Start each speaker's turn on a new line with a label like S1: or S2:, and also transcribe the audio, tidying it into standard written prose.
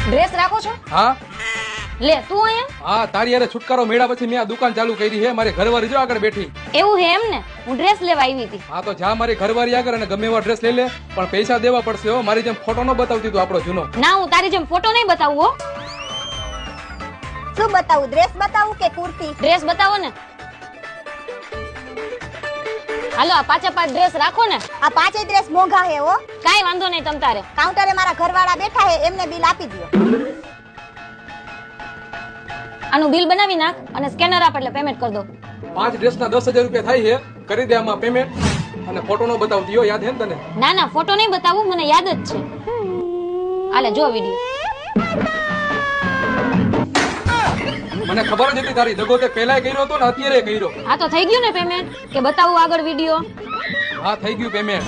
S1: Dress રાખો છો?
S2: હા
S1: લે તું અહીંયા.
S2: હા તારી યારે છુટકારો મેળા પછી મેં આ દુકાન ચાલુ કરી છે. મારી ઘરવાળી જો આગળ બેઠી.
S1: એવું હે એમ ને? હું ડ્રેસ લેવા આવી હતી.
S2: હા તો જા મારી ઘરવાળી આગળ અને ગમે એવા ડ્રેસ લઈ લે, પણ પૈસા દેવા પડશે હો. મારી જેમ ફોટો ન બતાવતી તું આપણો જૂનો.
S1: ના હું તારી જેમ ફોટો નહીં બતાવું હો.
S3: શું બતાવું? ડ્રેસ બતાવું કે કુર્તી?
S1: ડ્રેસ બતાવો ને. હાલો આ પાંચે પાંચ ડ્રેસ રાખો ને.
S3: આ પાંચેય ડ્રેસ મોંઘા હે હો.
S1: કાઈ વાંધો નહીં તમ તારે.
S3: કાઉન્ટરે મારા ઘરવાળા બેઠા હે, એમને બિલ આપી દો.
S1: આનું બિલ બનાવી નાખ અને સ્કેનર આપ એટલે પેમેન્ટ કરી દો.
S2: 5 ડ્રેસના 10,000 રૂપિયા થાય છે. કરી દે આમાં પેમેન્ટ. અને ફોટો નો બતાવતી હો, યાદ હે ને તને?
S1: ના ના ફોટો નહીં બતાવું, મને યાદ જ છે. હાલે જો વિડિયો.
S2: મને ખબર જ હતી તારી દગો તે પહેલાય કર્યો હતો ને અત્યારે કર્યો.
S1: હા તો થઈ ગયું ને પેમેન્ટ કે બતાવું આગળ વિડિયો?
S2: હા થઈ ગયું પેમેન્ટ.